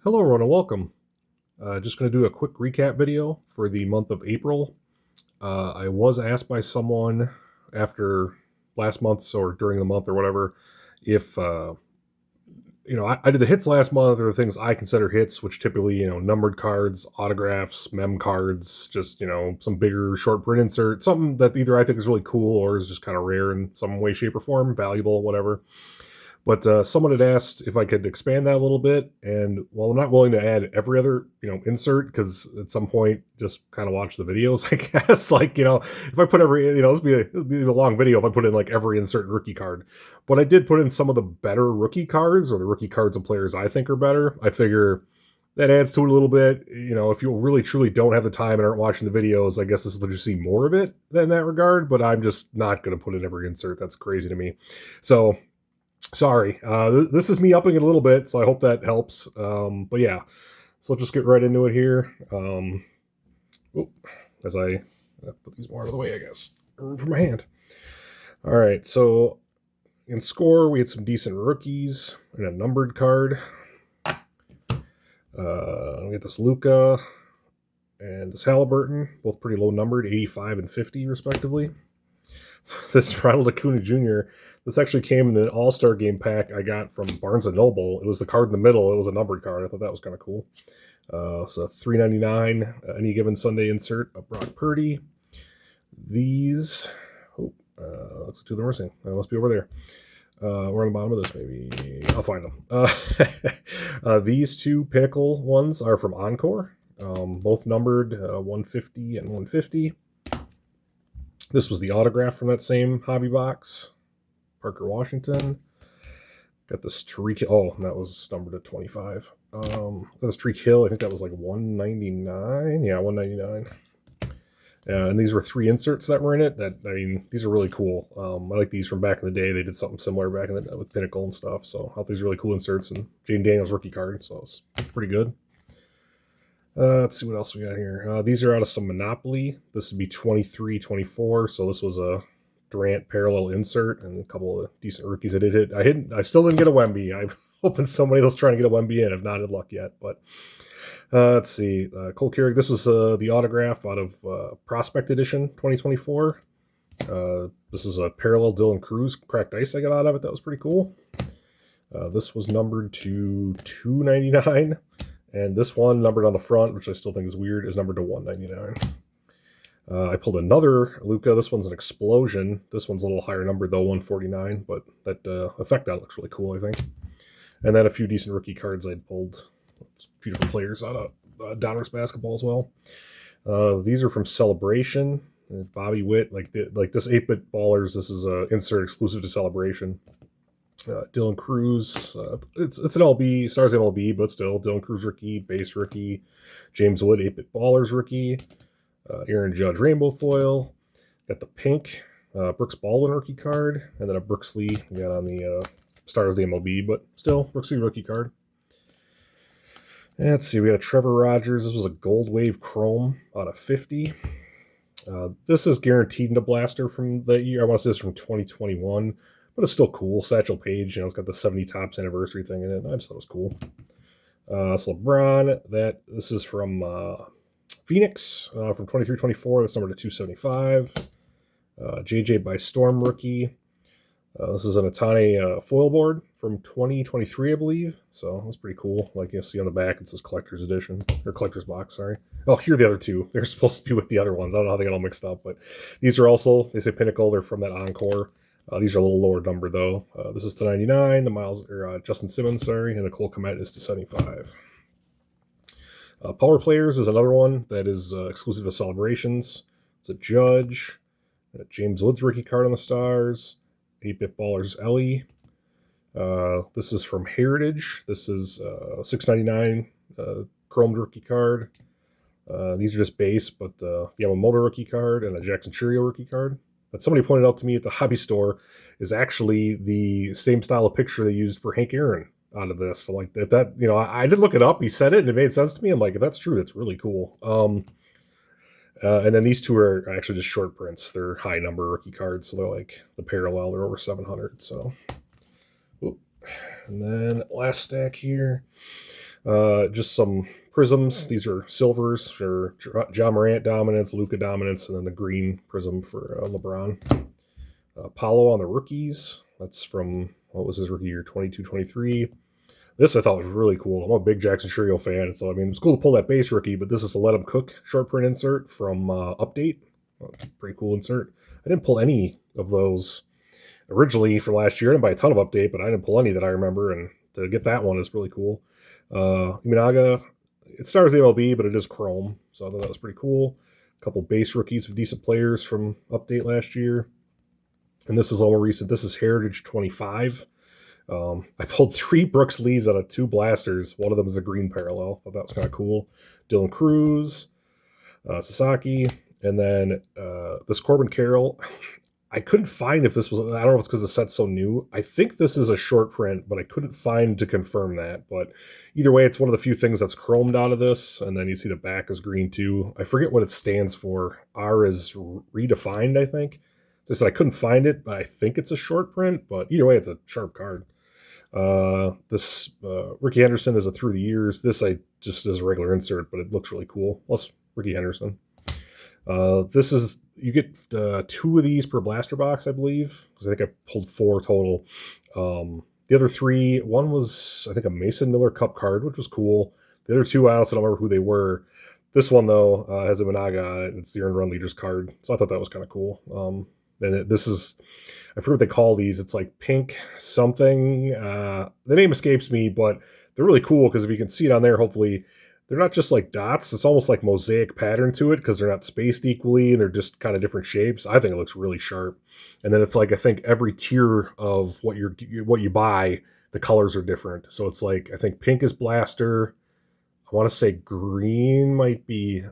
Hello, everyone, and welcome. Just going to do a quick recap video for the month of April. I was asked by someone after last month's or during the month or whatever if I did the hits last month, or the things I consider hits, which typically numbered cards, autographs, mem cards, just some bigger short print insert, something that either I think is really cool or is just kind of rare in some way, shape, or form, valuable, whatever. But someone had asked if I could expand that a little bit, and while I'm not willing to add every other insert, because at some point just kind of watch the videos, I guess. Like if I put every it'll be a long video if I put in like every insert rookie card. But I did put in some of the better rookie cards, or the rookie cards and players I think are better. I figure that adds to it a little bit. If you really truly don't have the time and aren't watching the videos, I guess this will just see more of it in that regard. But I'm just not going to put in every insert. That's crazy to me. So sorry, this is me upping it a little bit, so I hope that helps. But yeah, so let's just get right into it here. As I put these more out of the way, I guess, for my hand. All right, so in score, we had some decent rookies and a numbered card. We get this Luka and this Halliburton, both pretty low numbered, 85 and 50 respectively. This Ronald Acuna Jr., this actually came in the All-Star Game pack I got from Barnes & Noble. It was the card in the middle. It was a numbered card. I thought that was kind of cool. So $3.99, any given Sunday insert of Brock Purdy. These, let's do the missing. They must be over there. We're on the bottom of this, maybe. I'll find them. These two Pinnacle ones are from Encore. Both numbered 150 and 150. This was the autograph from that same hobby box. Parker Washington. Got this Tariq. Oh, that was numbered at 25. Got this Tariq Hill. I think that was like 199. Yeah, 199. And these were 3 inserts that were in it. These are really cool. I like these from back in the day. They did something similar back in the with Pinnacle and stuff. So I thought these really cool inserts, and Jaden Daniels rookie card. So it's pretty good. Let's see what else we got here. These are out of some Monopoly. This would be 23-24. So this was a Durant parallel insert and a couple of decent rookies I did hit. I still didn't get a Wemby. I'm hoping somebody else trying to get a Wemby in. I've not had luck yet. But let's see. Cole Keurig. This was the autograph out of Prospect Edition 2024. This is a parallel Dylan Cruz cracked ice I got out of it. That was pretty cool. This was numbered to $2.99. And this one, numbered on the front, which I still think is weird, is numbered to $1.99. I pulled another Luka. This one's an explosion. This one's a little higher numbered, though, 149. But that effect out looks really cool, I think. And then a few decent rookie cards I'd pulled. A few different players out of Donruss basketball as well. These are from Celebration. Bobby Witt, like this 8-bit Ballers. This is an insert exclusive to Celebration. Dylan Cruz, it's an LB, stars MLB, but still, Dylan Cruz rookie, base rookie, James Wood, 8-bit Ballers rookie, Aaron Judge rainbow foil, got the pink Brooks Baldwin rookie card, and then a Brooks Lee got on the stars the MLB, but still, Brooks Lee rookie card. And let's see, we got a Trevor Rogers. This was a Gold Wave Chrome out of 50. This is guaranteed in a blaster from the year. I want to say this from 2021. But it's still cool. Satchel Paige, it's got the 70 Tops anniversary thing in it. I just thought it was cool. So LeBron, this is from Phoenix from 23-24. That's numbered to 275. JJ by Storm rookie. This is an Atane foil board from 2023, I believe. So that's pretty cool. Like you see on the back, it says Collector's Edition, or Collector's Box, sorry. Oh, here are the other two. They're supposed to be with the other ones. I don't know how they got all mixed up, but these are also, they say Pinnacle. They're from that Encore. These are a little lower number, though. This is to 99. The Justin Simmons, and the Cole Kmet is to 75. Power Players is another one that is exclusive to Celebrations. It's a Judge, a James Woods rookie card on the Stars, 8-bit Ballers Ellie. This is from Heritage. This is $6.99 chromed rookie card. These are just base, but Yamamoto rookie card and a Jackson Churio rookie card. That somebody pointed out to me at the hobby store is actually the same style of picture they used for Hank Aaron out of this. So like if that, I did look it up. He said it and it made sense to me. I'm like, if that's true, that's really cool. And then these two are actually just short prints. They're high number rookie cards. So they're like the parallel, they're over 700. So, and then last stack here. Just some prisms. These are silvers for John Morant dominance, Luka dominance, and then the green prism for LeBron. Paulo on the rookies. That's from, what was his rookie year, 22-23. This I thought was really cool. I'm a big Jackson Trio fan, so I mean, it's cool to pull that base rookie, but this is a Let 'Em Cook short print insert from Update. Pretty cool insert. I didn't pull any of those originally for last year. I didn't buy a ton of Update, but I didn't pull any that I remember, and to get that one is really cool. Imanaga, it stars the MLB, but it is Chrome, so I thought that was pretty cool. A couple base rookies of decent players from Update last year. And this is all more recent. This is Heritage 25. I pulled 3 Brooks Lees out of 2 blasters. One of them is a green parallel. I thought that was kind of cool. Dylan Cruz, Sasaki, and then this Corbin Carroll. I couldn't find if this was, I don't know if it's because the set's so new. I think this is a short print, but I couldn't find to confirm that. But either way, it's one of the few things that's chromed out of this. And then you see the back is green too. I forget what it stands for. R is redefined, I think. So I said I couldn't find it, but I think it's a short print. But either way, it's a sharp card. This Ricky Henderson is a through the years. This I just as a regular insert, but it looks really cool. Plus Ricky Henderson. This is, you get 2 of these per blaster box, I believe, because I think I pulled 4 total. The other 3, one was I think a Mason Miller Cup card, which was cool. The other 2 I also don't remember who they were. This one though has a Managa on it. It's the earned run leaders card, so I thought that was kind of cool. And this is, I forget what they call these. It's like pink something. The name escapes me, but they're really cool because if you can see it on there, hopefully they're not just like dots. It's almost like mosaic pattern to it because they're not spaced equally and they're just kind of different shapes. I think it looks really sharp. And then it's like, I think every tier of what you buy, the colors are different. So it's like, I think pink is blaster. I want to say green might be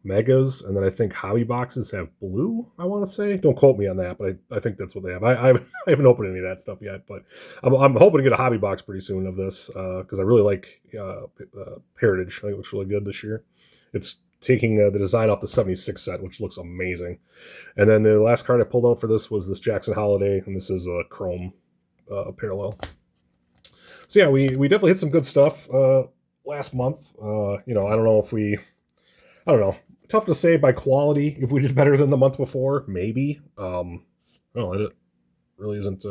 megas, and then I think hobby boxes have blue. I want to say, don't quote me on that, but I think that's what they have. I haven't opened any of that stuff yet, but I'm hoping to get a hobby box pretty soon of this because I really like Heritage. I think it looks really good this year. It's taking the design off the 76 set, which looks amazing. And then the last card I pulled out for this was this Jackson Holiday, and this is a Chrome parallel. So yeah, we definitely hit some good stuff last month. I don't know if I don't know. Tough to say by quality if we did better than the month before. Maybe. It really isn't.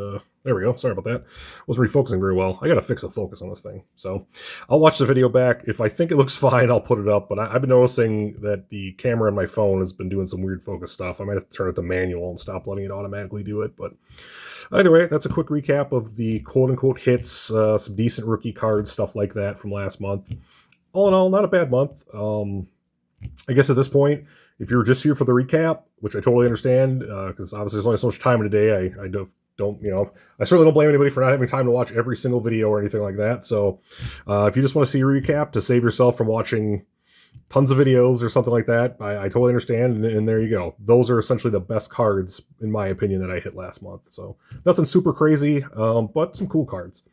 There we go. Sorry about that. Wasn't refocusing very well. I got to fix the focus on this thing. So I'll watch the video back. If I think it looks fine, I'll put it up. But I've been noticing that the camera on my phone has been doing some weird focus stuff. I might have to turn it to manual and stop letting it automatically do it. But either way, that's a quick recap of the quote-unquote hits, some decent rookie cards, stuff like that from last month. All in all, not a bad month. I guess at this point, if you're just here for the recap, which I totally understand, because obviously there's only so much time in a day, I I certainly don't blame anybody for not having time to watch every single video or anything like that. So if you just want to see a recap to save yourself from watching tons of videos or something like that, I totally understand, and there you go. Those are essentially the best cards, in my opinion, that I hit last month. So nothing super crazy, but some cool cards.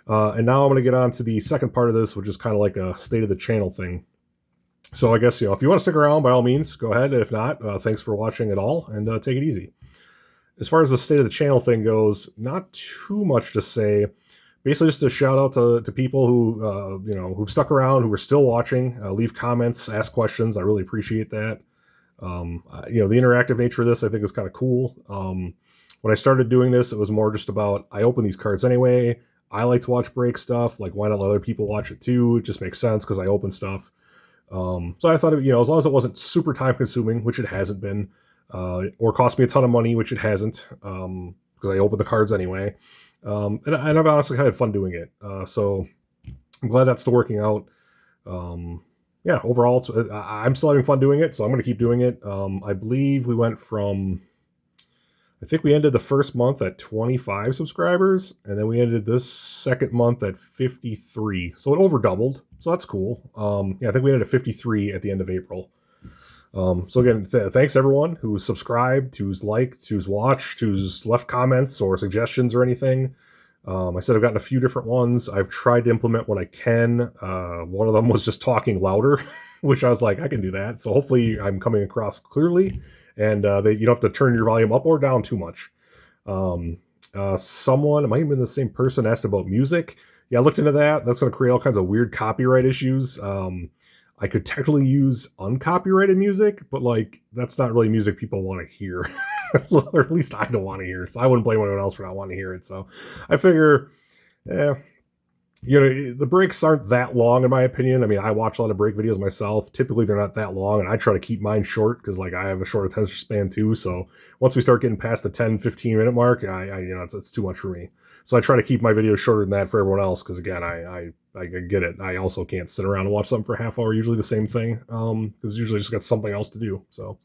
And now I'm going to get on to the second part of this, which is kind of like a state of the channel thing. So I guess, if you want to stick around, by all means, go ahead. If not, thanks for watching it all, and take it easy. As far as the state of the channel thing goes, not too much to say. Basically, just a shout out to people who who've stuck around, who are still watching. Leave comments, ask questions. I really appreciate that. The interactive nature of this, I think, is kind of cool. When I started doing this, it was more just about, I open these cards anyway. I like to watch break stuff. Like, why not let other people watch it too? It just makes sense because I open stuff. So I thought, as long as it wasn't super time consuming, which it hasn't been, or cost me a ton of money, which it hasn't, because I open the cards anyway. And I've honestly had fun doing it. So I'm glad that's still working out. Overall, I'm still having fun doing it, so I'm going to keep doing it. I believe we went from, I think we ended the first month at 25 subscribers, and then we ended this second month at 53. So it over doubled. So that's cool. I think we ended at 53 at the end of April. So again, thanks everyone who's subscribed, who's liked, who's watched, who's left comments or suggestions or anything. I said I've gotten a few different ones. I've tried to implement what I can. One of them was just talking louder, which I was like, I can do that. So hopefully I'm coming across clearly, and you don't have to turn your volume up or down too much. Someone, it might have been the same person, asked about music. Yeah, I looked into that. That's going to create all kinds of weird copyright issues. I could technically use uncopyrighted music, but like that's not really music people want to hear, or at least I don't want to hear. So I wouldn't blame anyone else for not wanting to hear it. So I figure, yeah, the breaks aren't that long in my opinion. I mean, I watch a lot of break videos myself. Typically, they're not that long, and I try to keep mine short because like I have a short attention span too. So once we start getting past the 10-15 minute mark, I it's too much for me. So I try to keep my videos shorter than that for everyone else because again, I get it. I also can't sit around and watch something for a half hour. Usually the same thing because usually I just got something else to do. So,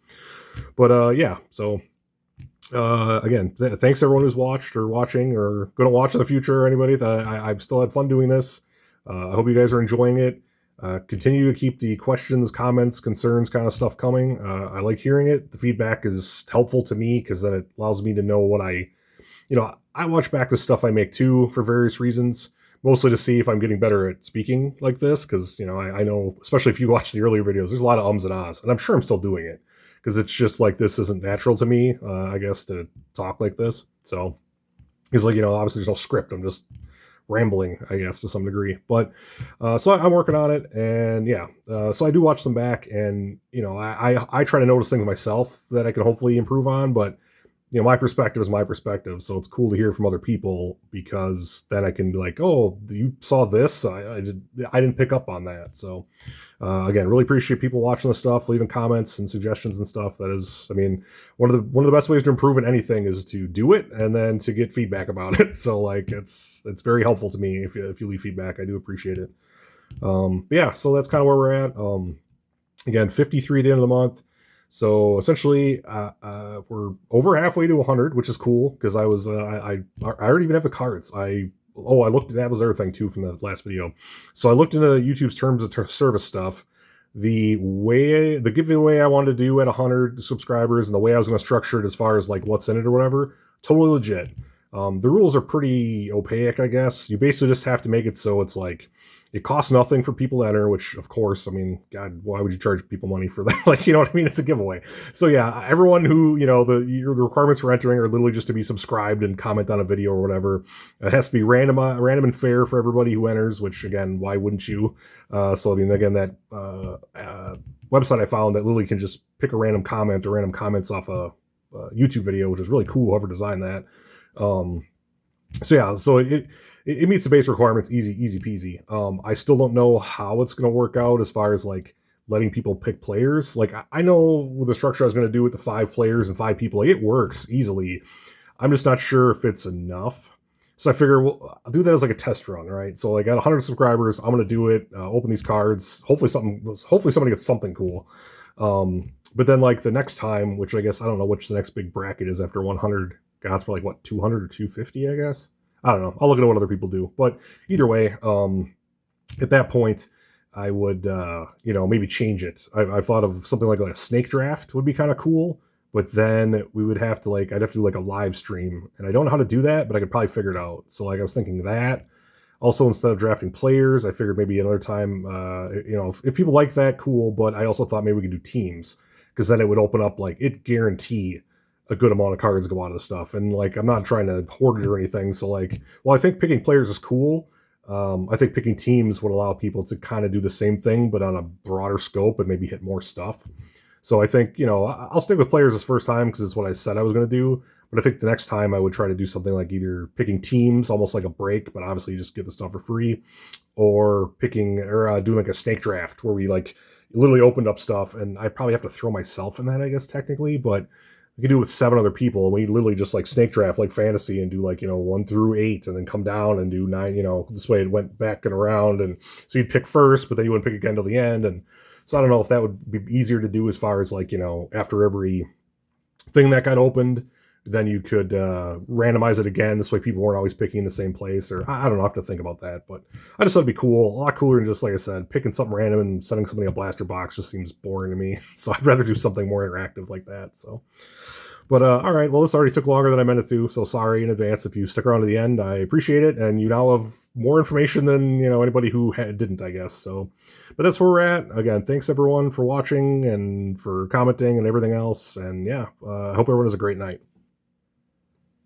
but yeah, so again, thanks everyone who's watched or watching or going to watch in the future. Or anybody that I've still had fun doing this. I hope you guys are enjoying it. Continue to keep the questions, comments, concerns kind of stuff coming. I like hearing it. The feedback is helpful to me because then it allows me to know what I watch back the stuff I make too for various reasons, mostly to see if I'm getting better at speaking like this. Because, I know, especially if you watch the earlier videos, there's a lot of ums and ahs, and I'm sure I'm still doing it because it's just like this isn't natural to me, I guess, to talk like this. So it's like, obviously there's no script. I'm just rambling, I guess, to some degree. But so I'm working on it, and yeah, so I do watch them back, and I try to notice things myself that I can hopefully improve on, but my perspective is my perspective, so it's cool to hear from other people because then I can be like, oh, you saw this, I didn't pick up on that. So again, really appreciate people watching the stuff, leaving comments and suggestions and stuff. That is, I mean, one of the best ways to improve in anything is to do it and then to get feedback about it. So like it's very helpful to me if you leave feedback. I do appreciate it. But yeah, so that's kind of where we're at. Again, 53 at the end of the month. So essentially, we're over halfway to 100, which is cool because I already even have the cards. I looked at that was the other thing too from the last video. So I looked into YouTube's terms of service stuff. The giveaway I wanted to do at 100 subscribers and the way I was going to structure it as far as like what's in it or whatever, totally legit. The rules are pretty opaque, I guess. You basically just have to make it so it's like it costs nothing for people to enter, which of course, I mean, God, why would you charge people money for that? Like, you know what I mean? It's a giveaway. So yeah, everyone who, the requirements for entering are literally just to be subscribed and comment on a video or whatever. It has to be random and fair for everybody who enters, which again, why wouldn't you? So I mean, again, that website I found that literally can just pick a random comment or random comments off a YouTube video, which is really cool, whoever designed that. So yeah, so it meets the base requirements, easy peasy. I still don't know how it's going to work out as far as like letting people pick players. Like I know with the structure I was going to do with the 5 players and 5 people, like, it works easily. I'm just not sure if it's enough. So I figure I'll do that as like a test run, right? So like at 100 subscribers, I'm going to do it, open these cards. Hopefully somebody gets something cool. But then like the next time, which I guess I don't know which the next big bracket is after 100. God's for like what 200 or 250, I guess. I don't know. I'll look at what other people do. But either way, at that point, I would, maybe change it. I thought of something like a snake draft would be kind of cool. But then we would have to I'd have to do like a live stream. And I don't know how to do that, but I could probably figure it out. So like I was thinking that. Also, instead of drafting players, I figured maybe another time, if people like that, cool. But I also thought maybe we could do teams because then it would open up it guarantee a good amount of cards go out of the stuff. And like, I'm not trying to hoard it or anything. So like, I think picking players is cool. I think picking teams would allow people to kind of do the same thing, but on a broader scope and maybe hit more stuff. So I think, I'll stick with players this first time because it's what I said I was going to do. But I think the next time I would try to do something like either picking teams, almost like a break, but obviously you just get the stuff for free, or doing like a snake draft where we literally opened up stuff, and I probably have to throw myself in that, I guess, technically, but we could do it with 7 other people, and we literally just snake draft like fantasy and do 1 through 8 and then come down and do 9, this way it went back and around. And so you'd pick first, but then you wouldn't pick again till the end. And so I don't know if that would be easier to do as far as after every thing that got opened, then you could randomize it again. This way people weren't always picking the same place, or I don't know, I have to think about that. But I just thought it'd be cool, a lot cooler than just, like I said, picking something random and sending somebody a blaster box just seems boring to me. So I'd rather do something more interactive like that. So, but all right, well, this already took longer than I meant it to, so sorry in advance if you stick around to the end. I appreciate it, and you now have more information than anybody who didn't, I guess. So, but that's where we're at. Again, thanks everyone for watching and for commenting and everything else. And yeah, I hope everyone has a great night.